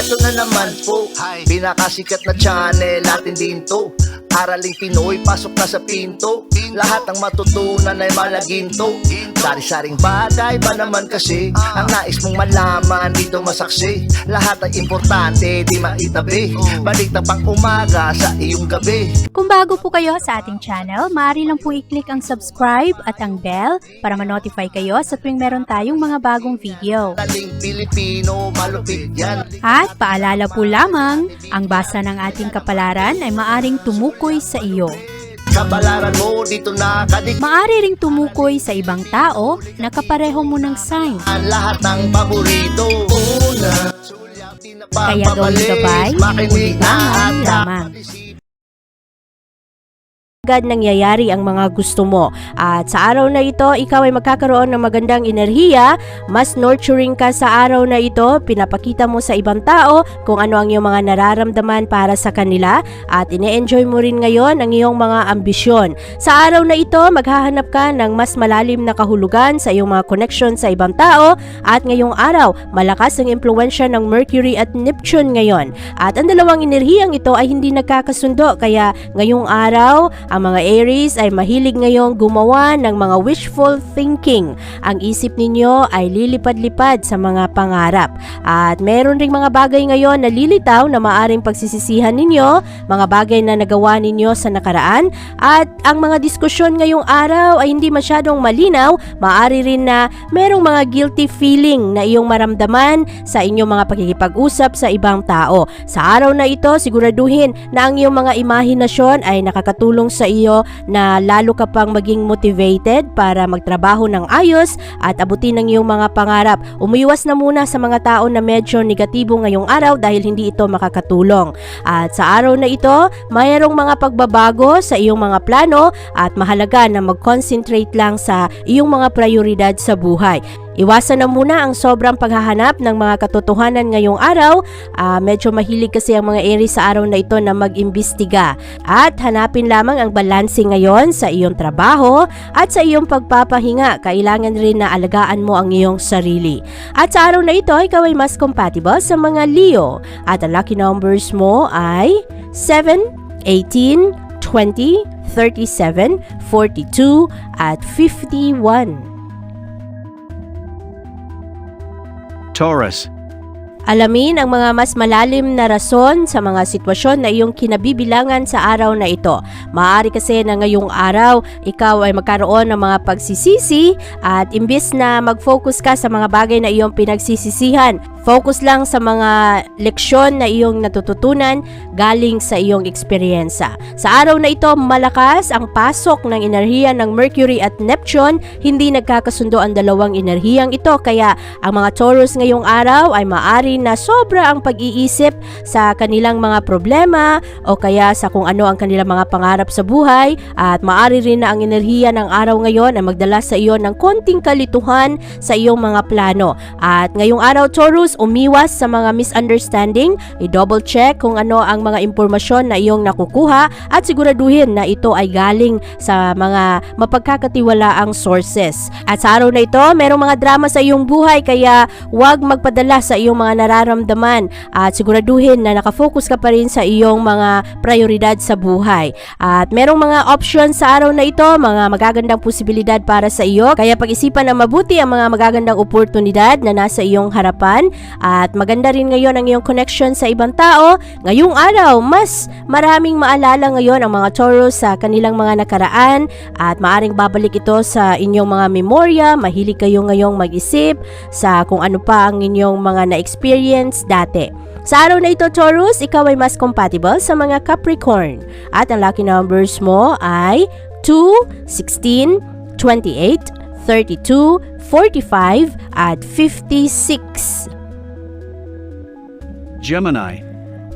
Eto na naman po, pinakasikat na channel natin din to. Araling Pinoy, pasok na sa pinto. Lahat ng matutunan ay malaginto. Sari-saring bagay ba naman kasi ang nais mong malaman dito masaksi. Lahat ay importante, di maitabi. Balik na pang umaga sa iyong gabi. Kung bago po kayo sa ating channel, maaari lang po i-click ang subscribe at ang bell para ma-notify kayo sa tuwing meron tayong mga bagong video. Taling Pilipino, malupit yan. At paalala po lamang, ang basa ng ating kapalaran ay maaring tumukoy sa iyo. Kapalaran mo dito nakadik. Maaari ring tumukoy sa ibang tao na kapareho mo ng sign. Lahat ng paborito. Una, Kaya gawing gabay, makinig libangan lamang. Agad nangyayari ang mga gusto mo. At sa araw na ito, ikaw ay magkakaroon ng magandang enerhiya, mas nurturing ka sa araw na ito, pinapakita mo sa ibang tao kung ano ang iyong mga nararamdaman para sa kanila at ine-enjoy mo rin ngayon ang iyong mga ambisyon. Sa araw na ito, maghahanap ka ng mas malalim na kahulugan sa iyong mga connection sa ibang tao at ngayong araw, malakas ang impluensya ng Mercury at Neptune ngayon. At ang dalawang enerhiyang ito ay hindi nagkakasundo kaya ngayong araw, ang mga Aries ay mahilig ngayong gumawa ng mga wishful thinking. Ang isip ninyo ay lilipad-lipad sa mga pangarap. At meron ring mga bagay ngayon na lilitaw na maaring pagsisisihan ninyo, mga bagay na nagawa ninyo sa nakaraan. At ang mga diskusyon ngayong araw ay hindi masyadong malinaw, maaari rin na merong mga guilty feeling na iyong maramdaman sa inyong mga pakikipag-usap sa ibang tao. Sa araw na ito, siguraduhin na ang iyong mga imahinasyon ay nakakatulong sa iyo na lalo ka pang maging motivated para magtrabaho ng ayos at abutin ang iyong mga pangarap. Umiwas na muna sa mga tao na medyo negatibo ngayong araw dahil hindi ito makakatulong. At sa araw na ito, mayroong mga pagbabago sa iyong mga plano at mahalaga na mag-concentrate lang sa iyong mga prioridad sa buhay. Iwasan na muna ang sobrang paghahanap ng mga katotohanan ngayong araw. Medyo mahilig kasi ang mga Aries sa araw na ito na mag-imbestiga. At hanapin lamang ang balanse ngayon sa iyong trabaho at sa iyong pagpapahinga. Kailangan rin na alagaan mo ang iyong sarili. At sa araw na ito, ikaw ay mas compatible sa mga Leo. At ang lucky numbers mo ay 7, 18, 20, 37, 42, at 51. Taurus. Alamin ang mga mas malalim na rason sa mga sitwasyon na iyong kinabibilangan sa araw na ito. Maaari kasi na ngayong araw, ikaw ay magkaroon ng mga pagsisisi at imbis na mag-focus ka sa mga bagay na iyong pinagsisisihan, focus lang sa mga leksyon na iyong natututunan galing sa iyong eksperyensa. Sa araw na ito, malakas ang pasok ng enerhiya ng Mercury at Neptune. Hindi nagkakasundo ang dalawang enerhiyang ito kaya ang mga Taurus ngayong araw ay maari na sobra ang pag-iisip sa kanilang mga problema o kaya sa kung ano ang kanilang mga pangarap sa buhay at maari rin na ang enerhiya ng araw ngayon ay magdala sa iyo ng konting kalituhan sa iyong mga plano. At ngayong araw Taurus, umiwas sa mga misunderstanding, i-double check kung ano ang mga impormasyon na iyong nakukuha at siguraduhin na ito ay galing sa mga mapagkakatiwalaang sources. At sa araw na ito, merong mga drama sa iyong buhay kaya huwag magpadala sa iyong mga nararamdaman at siguraduhin na nakafocus ka pa rin sa iyong mga prioridad sa buhay. At merong mga options sa araw na ito, mga magagandang posibilidad para sa iyo, kaya pag-isipan na mabuti ang mga magagandang oportunidad na nasa iyong harapan. At maganda rin ngayon ang iyong connection sa ibang tao. Ngayong araw, mas maraming maalala ngayon ang mga Taurus sa kanilang mga nakaraan at maaring babalik ito sa inyong mga memorya. Mahilig kayo ngayong mag-isip sa kung ano pa ang inyong mga na-experience dati. Sa araw na ito, Taurus, ikaw ay mas compatible sa mga Capricorn. At ang lucky numbers mo ay 2, 16, 28, 32, 45, at 56. Gemini.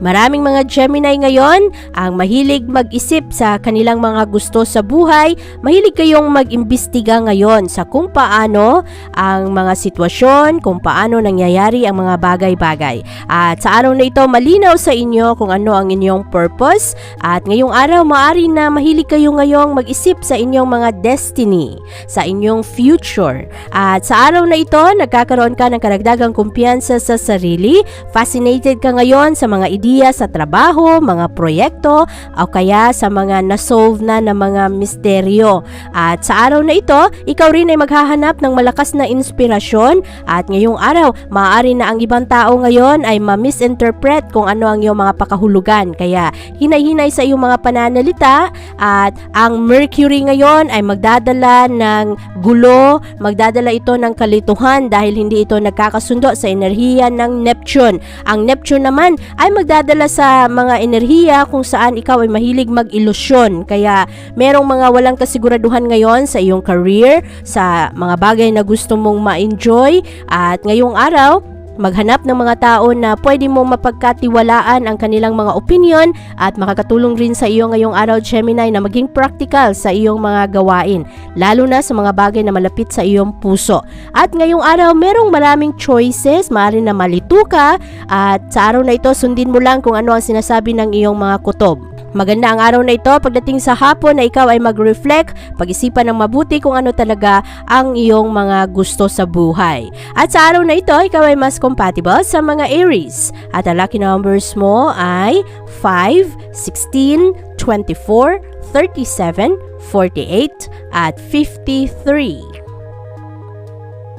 Maraming mga Gemini ngayon ang mahilig mag-isip sa kanilang mga gusto sa buhay. Mahilig kayong mag-imbestiga ngayon sa kung paano ang mga sitwasyon, kung paano nangyayari ang mga bagay-bagay. At sa araw na ito, malinaw sa inyo kung ano ang inyong purpose. At ngayong araw, maaari na mahilig kayo ngayong mag-isip sa inyong mga destiny, sa inyong future. At sa araw na ito, nagkakaroon ka ng karagdagang kumpiyansa sa sarili. Fascinated ka ngayon sa mga ideya sa trabaho, mga proyekto, o kaya sa mga na-solve na mga misteryo. At sa araw na ito, ikaw rin ay maghahanap ng malakas na inspirasyon at ngayong araw, maaari na ang ibang tao ngayon ay ma-misinterpret kung ano ang iyong mga pakahulugan. Kaya hinay-hinay sa iyong mga pananalita at ang Mercury ngayon ay magdadala ng gulo, magdadala ito ng kalituhan dahil hindi ito nagkakasundo sa enerhiya ng Neptune. Ang Neptune naman ay magdadala sa mga enerhiya kung saan ikaw ay mahilig mag-ilusyon. Kaya merong mga walang kasiguraduhan ngayon sa iyong career, sa mga bagay na gusto mong ma-enjoy. At ngayong araw, maghanap ng mga tao na pwede mong mapagkatiwalaan ang kanilang mga opinion at makakatulong rin sa iyo ngayong araw, Gemini, na maging practical sa iyong mga gawain, lalo na sa mga bagay na malapit sa iyong puso. At ngayong araw, merong maraming choices, maaari na malito ka at sa araw na ito, sundin mo lang kung ano ang sinasabi ng iyong mga kutob. Maganda ang araw na ito pagdating sa hapon na ikaw ay mag-reflect, pag-isipan ng mabuti kung ano talaga ang iyong mga gusto sa buhay. At sa araw na ito, ikaw ay mas compatible sa mga Aries. At ang lucky numbers mo ay 5, 16, 24, 37, 48, at 53.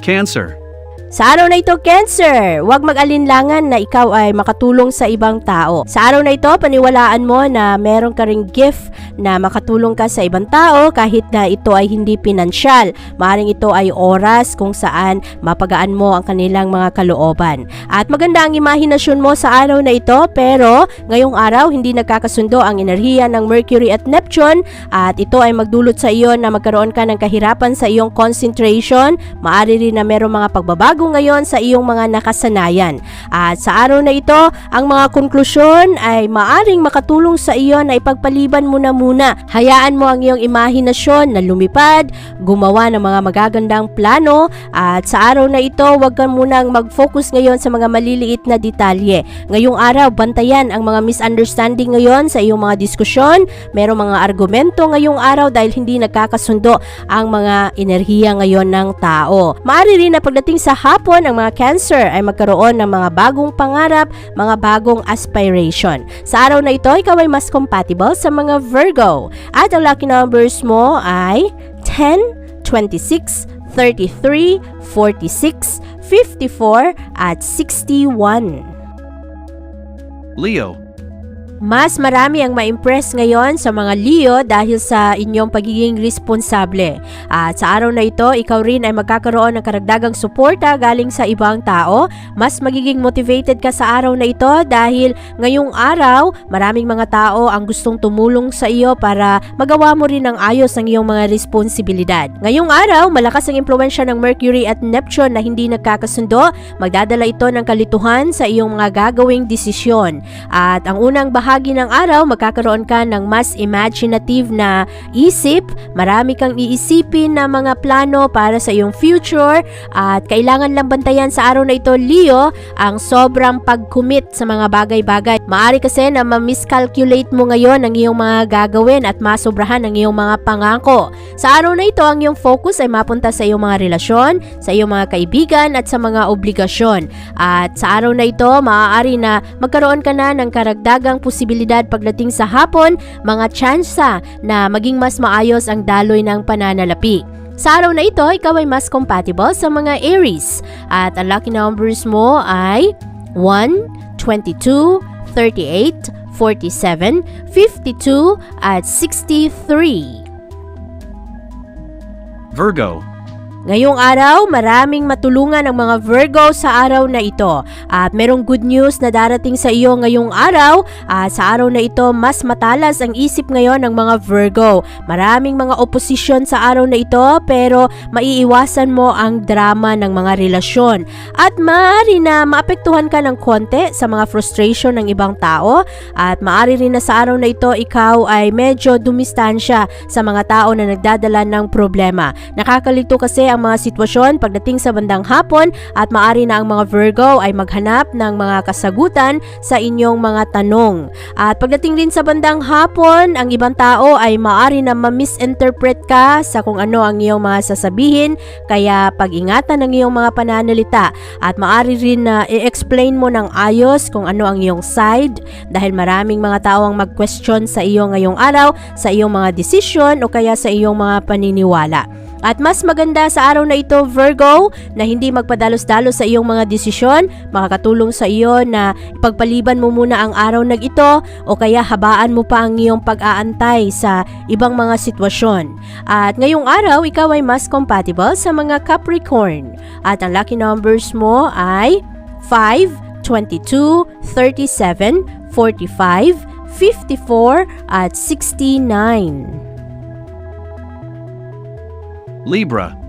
Cancer. Sa araw na ito, Cancer, huwag mag-alinlangan na ikaw ay makatulong sa ibang tao. Sa araw na ito, paniwalaan mo na meron ka ring gift na makatulong ka sa ibang tao kahit na ito ay hindi pinansyal. Maaring ito ay oras kung saan mapagaan mo ang kanilang mga kalooban. At maganda ang imahinasyon mo sa araw na ito, pero ngayong araw hindi nagkakasundo ang enerhiya ng Mercury at Neptune at ito ay magdulot sa iyo na magkaroon ka ng kahirapan sa iyong concentration. Maaari rin na merong mga pagbabago ngayon sa iyong mga nakasanayan. At sa araw na ito, ang mga konklusyon ay maaring makatulong sa iyo na ipagpaliban mo na muna. Hayaan mo ang iyong imahinasyon na lumipad, gumawa ng mga magagandang plano at sa araw na ito, huwag ka munang mag-focus ngayon sa mga maliliit na detalye. Ngayong araw, bantayan ang mga misunderstanding ngayon sa iyong mga diskusyon. Merong mga argumento ngayong araw dahil hindi nagkakasundo ang mga enerhiya ngayon ng tao. Maaari rin na pagdating sa hapon, ang mga Cancer ay magkaroon ng mga bagong pangarap, mga bagong aspiration. Sa araw na ito, ikaw ay mas compatible sa mga Virgo. At ang lucky numbers mo ay 10, 26, 33, 46, 54, at 61. Leo. Mas marami ang ma-impress ngayon sa mga Leo dahil sa inyong pagiging responsable. At sa araw na ito, ikaw rin ay magkakaroon ng karagdagang suporta galing sa ibang tao. Mas magiging motivated ka sa araw na ito dahil ngayong araw, maraming mga tao ang gustong tumulong sa iyo para magawa mo rin ang ayos ang iyong mga responsibilidad. Ngayong araw, malakas ang impluwensya ng Mercury at Neptune na hindi nagkakasundo. Magdadala ito ng kalituhan sa iyong mga gagawing desisyon. At ang unang bahagi ng araw, magkakaroon ka ng mas imaginative na isip. Marami kang iisipin na mga plano para sa iyong future at kailangan lang bantayan sa araw na ito, Leo, ang sobrang pag-commit sa mga bagay-bagay. Maari kasi na ma-miscalculate mo ngayon ang iyong mga gagawin at masobrahan ang iyong mga pangako. Sa araw na ito, ang iyong focus ay mapunta sa iyong mga relasyon, sa iyong mga kaibigan at sa mga obligasyon. At sa araw na ito, maaari na magkaroon ka na ng karagdagang posibilidad pagdating sa hapon, mga tsansa na maging mas maayos ang daloy ng pananalapi. Sa araw na ito, ikaw ay mas compatible sa mga Aries. At ang lucky numbers mo ay 1, 22, 38, 47, 52, at 63. Virgo. Ngayong araw, maraming matulungan ang mga Virgo sa araw na ito. At merong good news na darating sa iyo ngayong araw. At sa araw na ito, mas matalas ang isip ngayon ng mga Virgo. Maraming mga oposisyon sa araw na ito, pero maiiwasan mo ang drama ng mga relasyon. At maaari na maapektuhan ka ng konti sa mga frustration ng ibang tao. At maaari rin na sa araw na ito, ikaw ay medyo dumistansya sa mga tao na nagdadala ng problema. Nakakalito kasi ang mga sitwasyon pagdating sa bandang hapon at maaari na ang mga Virgo ay maghanap ng mga kasagutan sa inyong mga tanong. At pagdating rin sa bandang hapon, ang ibang tao ay maaari na ma-misinterpret ka sa kung ano ang iyong mga sasabihin, kaya pag-ingatan ang iyong mga pananalita at maaari rin na i-explain mo ng ayos kung ano ang iyong side dahil maraming mga tao ang mag-question sa iyo ngayong araw sa iyong mga desisyon o kaya sa iyong mga paniniwala. At mas maganda sa araw na ito, Virgo, na hindi magpadalos-dalos sa iyong mga desisyon, makakatulong sa iyo na ipagpaliban mo muna ang araw na ito o kaya habaan mo pa ang iyong pag-aantay sa ibang mga sitwasyon. At ngayong araw, ikaw ay mas compatible sa mga Capricorn. At ang lucky numbers mo ay 5, 22, 37, 45, 54 at 69. Libra.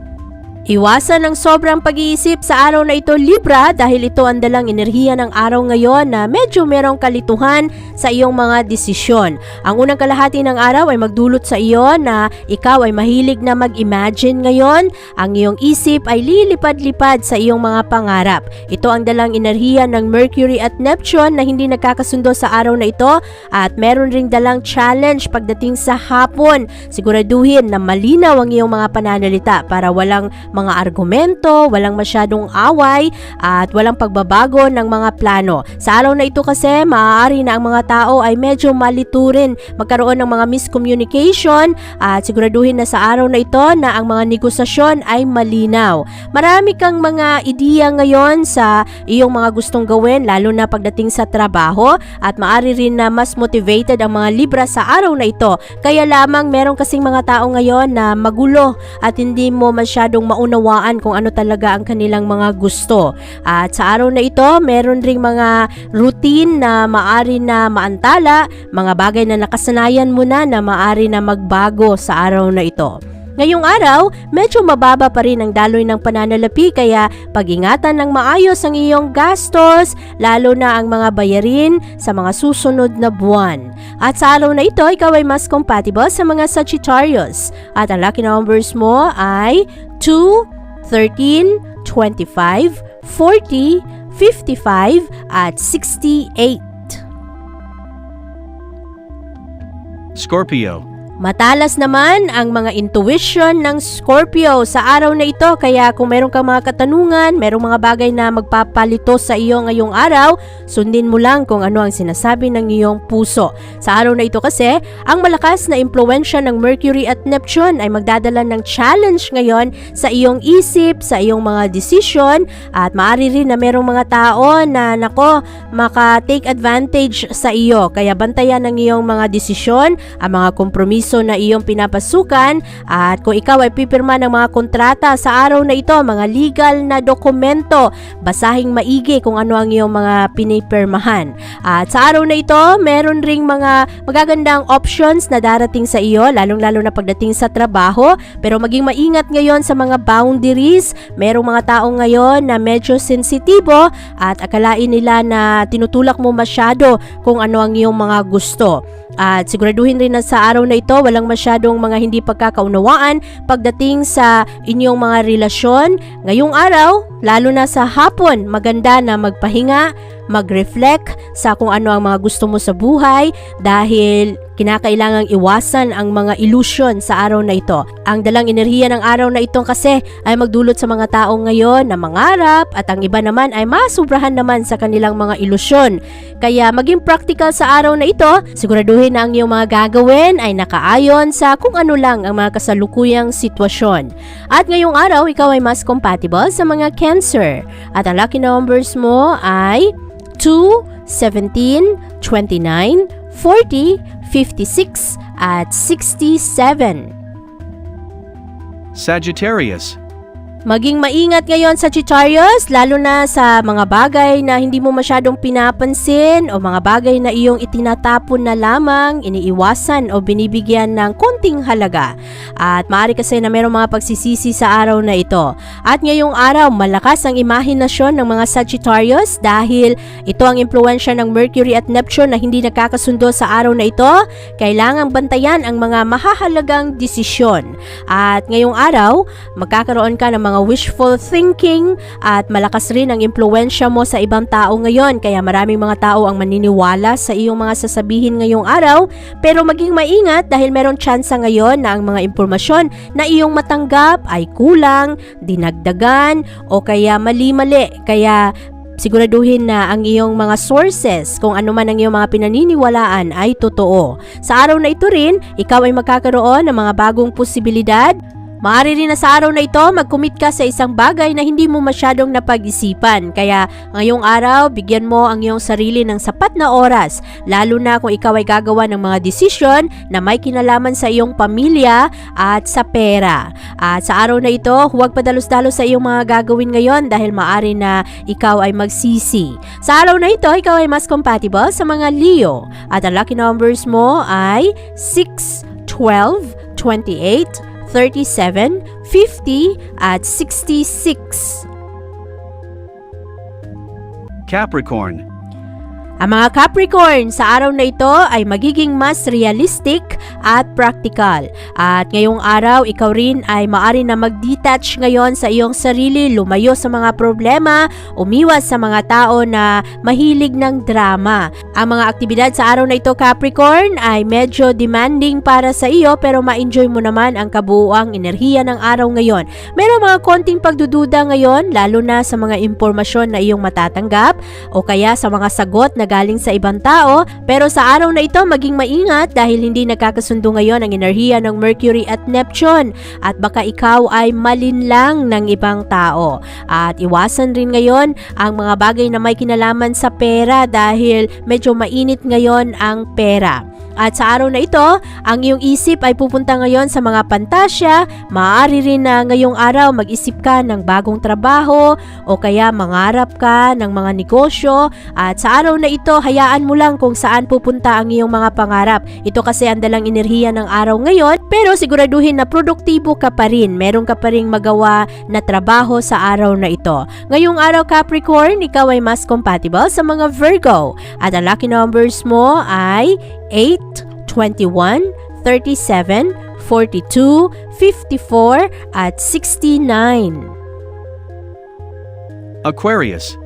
Iwasan ang sobrang pag-iisip sa araw na ito, Libra, dahil ito ang dalang enerhiya ng araw ngayon na medyo merong kalituhan sa iyong mga desisyon. Ang unang kalahati ng araw ay magdulot sa iyo na ikaw ay mahilig na mag-imagine ngayon. Ang iyong isip ay lilipad-lipad sa iyong mga pangarap. Ito ang dalang enerhiya ng Mercury at Neptune na hindi nagkakasundo sa araw na ito at meron ring dalang challenge pagdating sa hapon. Siguraduhin na malinaw ang iyong mga pananalita para walang mga argumento, walang masyadong away at walang pagbabago ng mga plano. Sa araw na ito kasi, maaari na ang mga tao ay medyo maliturin, magkaroon ng mga miscommunication at siguraduhin na sa araw na ito na ang mga negosasyon ay malinaw. Marami kang mga ideya ngayon sa iyong mga gustong gawin, lalo na pagdating sa trabaho at maaari rin na mas motivated ang mga Libra sa araw na ito. Kaya lamang meron kasing mga tao ngayon na magulo at hindi mo masyadong maunawaan kung ano talaga ang kanilang mga gusto. At sa araw na ito, meron ring mga routine na maari na maantala, mga bagay na nakasanayan mo na maari na magbago sa araw na ito. Ngayong araw, medyo mababa pa rin ang daloy ng pananalapi kaya pag-ingatan ng maayos ang iyong gastos, lalo na ang mga bayarin sa mga susunod na buwan. At sa araw na ito, ikaw ay mas compatible sa mga Sagittarius. At ang lucky numbers mo ay 2, 13, 25, 40, 55 at 68. Scorpio. Matalas naman ang mga intuition ng Scorpio sa araw na ito kaya kung meron kang mga katanungan, merong mga bagay na magpapalito sa iyo ngayong araw, sundin mo lang kung ano ang sinasabi ng iyong puso. Sa araw na ito kasi, ang malakas na impluwensya ng Mercury at Neptune ay magdadala ng challenge ngayon sa iyong isip, sa iyong mga desisyon at maaari rin na merong mga tao na maka-take advantage sa iyo. Kaya bantayan ang iyong mga desisyon, ang mga kompromiso na iyong pinapasukan at kung ikaw ay pipirma ng mga kontrata sa araw na ito, mga legal na dokumento, basahing maigi kung ano ang iyong mga pinipirmahan. At sa araw na ito, meron ring mga magagandang options na darating sa iyo, lalong-lalo na pagdating sa trabaho, pero maging maingat ngayon sa mga boundaries. Merong mga tao ngayon na medyo sensitibo at akalain nila na tinutulak mo masyado kung ano ang iyong mga gusto. At siguraduhin rin na sa araw na ito, walang masyadong mga hindi pagkakaunawaan pagdating sa inyong mga relasyon. Ngayong araw, lalo na sa hapon, maganda na magpahinga, mag-reflect sa kung ano ang mga gusto mo sa buhay dahil kinakailangang iwasan ang mga illusion sa araw na ito. Ang dalang enerhiya ng araw na ito kasi ay magdulot sa mga tao ngayon na mangarap at ang iba naman ay masubrahan naman sa kanilang mga ilusyon. Kaya maging practical sa araw na ito, siguraduhin na ang iyong mga gagawin ay nakaayon sa kung ano lang ang mga kasalukuyang sitwasyon. At ngayong araw, ikaw ay mas compatible sa mga Cancer. At ang lucky numbers mo ay 2, 17, 29, 40, 56 at 67. Sagittarius. Maging maingat ngayon sa Sagittarius, lalo na sa mga bagay na hindi mo masyadong pinapansin o mga bagay na iyong itinatapon na lamang, iniiwasan o binibigyan ng konting halaga. At maaari kasi na mayroong mga pagsisisi sa araw na ito. At ngayong araw, malakas ang imahinasyon ng mga Sagittarius dahil ito ang impluensya ng Mercury at Neptune na hindi nakakasundo sa araw na ito. Kailangang bantayan ang mga mahahalagang desisyon. At ngayong araw, magkakaroon ka ng mga wishful thinking at malakas rin ang impluensya mo sa ibang tao ngayon. Kaya maraming mga tao ang maniniwala sa iyong mga sasabihin ngayong araw. Pero maging maingat dahil meron tsansa ngayon na ang mga impormasyon na iyong matanggap ay kulang, dinagdagan o kaya mali-mali. Kaya siguraduhin na ang iyong mga sources, kung ano man ang iyong mga pinaniniwalaan ay totoo. Sa araw na ito rin, ikaw ay magkakaroon ng mga bagong posibilidad. Maaari rin na sa araw na ito, mag-commit ka sa isang bagay na hindi mo masyadong napag-isipan. Kaya ngayong araw, bigyan mo ang iyong sarili ng sapat na oras, lalo na kung ikaw ay gagawa ng mga desisyon na may kinalaman sa iyong pamilya at sa pera. At sa araw na ito, huwag padalos-dalos sa iyong mga gagawin ngayon dahil maaari na ikaw ay magsisi. Sa araw na ito, ikaw ay mas compatible sa mga Leo. At ang lucky numbers mo ay 6, 12, 28, 37, 50 at 66. Capricorn. Ang mga Capricorn sa araw na ito ay magiging mas realistic at practical. At ngayong araw, ikaw rin ay maaari na mag-detach ngayon sa iyong sarili, lumayo sa mga problema, umiwas sa mga tao na mahilig ng drama. Ang mga aktibidad sa araw na ito, Capricorn, ay medyo demanding para sa iyo pero ma-enjoy mo naman ang kabuuang enerhiya ng araw ngayon. Meron mga konting pagdududa ngayon, lalo na sa mga impormasyon na iyong matatanggap o kaya sa mga sagot na galing sa ibang tao, pero sa araw na ito maging maingat dahil hindi nagkakasundo ngayon ang enerhiya ng Mercury at Neptune at baka ikaw ay malinlang ng ibang tao. At iwasan rin ngayon ang mga bagay na may kinalaman sa pera dahil medyo mainit ngayon ang pera. At sa araw na ito, ang iyong isip ay pupunta ngayon sa mga pantasya. Maaari rin na ngayong araw mag-isip ka ng bagong trabaho o kaya mangarap ka ng mga negosyo. At sa araw na ito, hayaan mo lang kung saan pupunta ang iyong mga pangarap. Ito kasi ang dalang enerhiya ng araw ngayon, pero siguraduhin na produktibo ka pa rin. Meron ka pa rin magawa na trabaho sa araw na ito. Ngayong araw, Capricorn, ikaw ay mas compatible sa mga Virgo. At ang lucky numbers mo ay 8, 21, 37, 42, 54 at 69. Aquarius.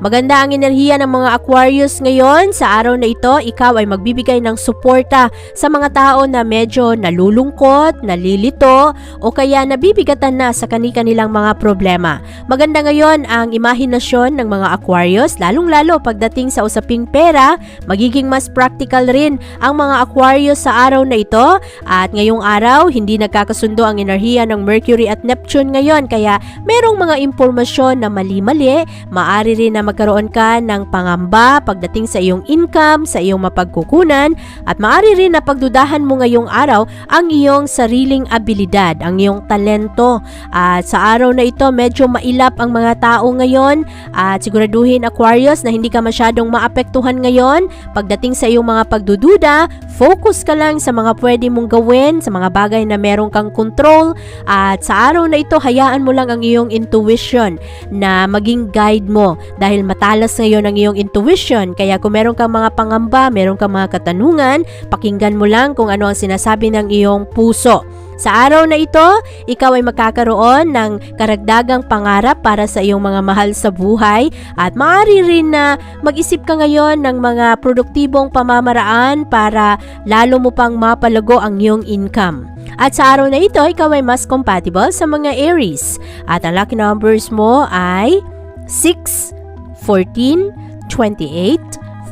Maganda ang enerhiya ng mga Aquarius ngayon. Sa araw na ito, ikaw ay magbibigay ng suporta sa mga tao na medyo nalulungkot, nalilito, o kaya nabibigatan na sa kani-kanilang mga problema. Maganda ngayon ang imahinasyon ng mga Aquarius, lalong-lalo pagdating sa usaping pera. Magiging mas practical rin ang mga Aquarius sa araw na ito. At ngayong araw, hindi nagkakasundo ang enerhiya ng Mercury at Neptune ngayon. Kaya merong mga impormasyon na mali-mali, maaari rin na magkaroon ka ng pangamba pagdating sa iyong income, sa iyong mapagkukunan, at maaari rin na pagdudahan mo ngayong araw ang iyong sariling abilidad, ang iyong talento. At sa araw na ito, medyo mailap ang mga tao ngayon at siguraduhin, Aquarius, na hindi ka masyadong maapektuhan ngayon. Pagdating sa iyong mga pagdududa, focus ka lang sa mga pwede mong gawin, sa mga bagay na meron kang control. At sa araw na ito, hayaan mo lang ang iyong intuition na maging guide mo dahil matalas ngayon ang iyong intuition. Kaya kung meron kang mga pangamba, meron kang mga katanungan, pakinggan mo lang kung ano ang sinasabi ng iyong puso. Sa araw na ito, ikaw ay magkakaroon ng karagdagang pangarap para sa iyong mga mahal sa buhay at maaari rin na mag-isip ka ngayon ng mga produktibong pamamaraan para lalo mo pang mapalago ang iyong income. At sa araw na ito, ikaw ay mas compatible sa mga Aries. At ang lucky numbers mo ay 6, 14, 28,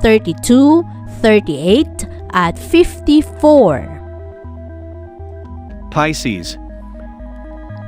32, 38 at 54. Pisces.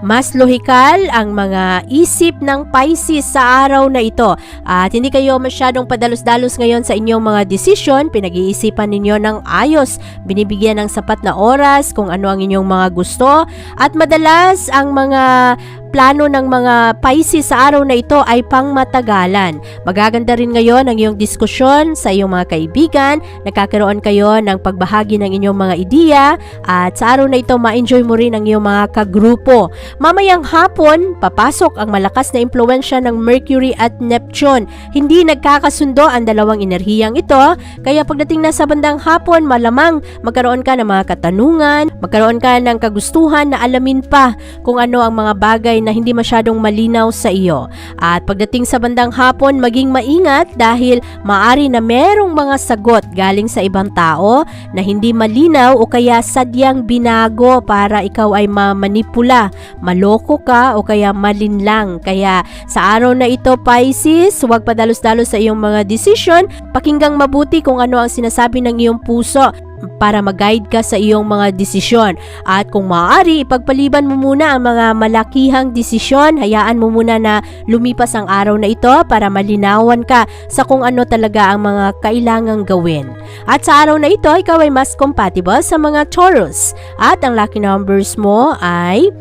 Mas lohikal ang mga isip ng Pisces sa araw na ito at hindi kayo masyadong padalos-dalos ngayon sa inyong mga desisyon. Pinag-iisipan ninyo ng ayos, binibigyan ng sapat na oras kung ano ang inyong mga gusto at madalas ang mga plano ng mga Pisces sa araw na ito ay pangmatagalan. Magaganda rin ngayon ang iyong diskusyon sa iyong mga kaibigan, nagkakaroon kayo ng pagbahagi ng inyong mga ideya, at sa araw na ito ma-enjoy mo rin ang iyong mga kagrupo. Mamayang hapon, papasok ang malakas na impluwensya ng Mercury at Neptune. Hindi nagkakasundo ang dalawang enerhiyang ito, kaya pagdating na sa bandang hapon, malamang magkaroon ka ng mga katanungan, magkaroon ka ng kagustuhan na alamin pa kung ano ang mga bagay na hindi masyadong malinaw sa iyo. At pagdating sa bandang hapon, maging maingat dahil maari na merong mga sagot galing sa ibang tao na hindi malinaw o kaya sadyang binago para ikaw ay mamanipula, maloko ka o kaya malinlang. Kaya sa araw na ito, Pisces, huwag padalos-dalos sa iyong mga desisyon, pakinggang mabuti kung ano ang sinasabi ng iyong puso para mag-guide ka sa iyong mga desisyon. At kung maaari, ipagpaliban mo muna ang mga malakihang desisyon, hayaan mo muna na lumipas ang araw na ito para malinawan ka sa kung ano talaga ang mga kailangang gawin. At sa araw na ito, ikaw ay mas compatible sa mga Taurus. At ang lucky numbers mo ay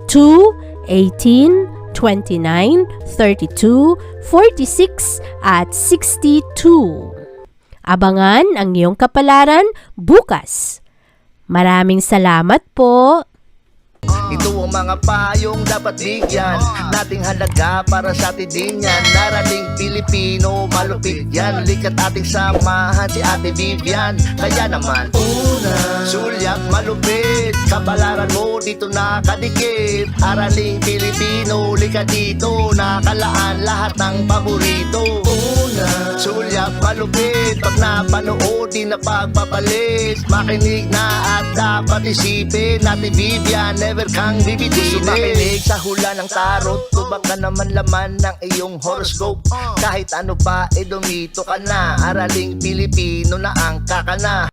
2, 18, 29, 32, 46, at 62. Abangan ang iyong kapalaran bukas. Maraming salamat po. Ito ang mga payong dapat bigyan nating halaga para sa atin din yan. Narating Pilipino, malupit yan. Likat ating samahan si Ate Vivian. Kaya naman, una, sulyak malupit, kapalaran mo dito nakadikit. Araling Pilipino, likat dito, nakalaan lahat ng paborito. Una, sulyak malupit, pag napanood di na pagpapalit. Makinig na at dapat isipin, Ate Vivian, never kang bibitinin. Makinig sa hula ng tarot, tubag ka naman laman ng iyong horoscope. Kahit ano pa, dumito ka na. Araling Pilipino na ang kakana.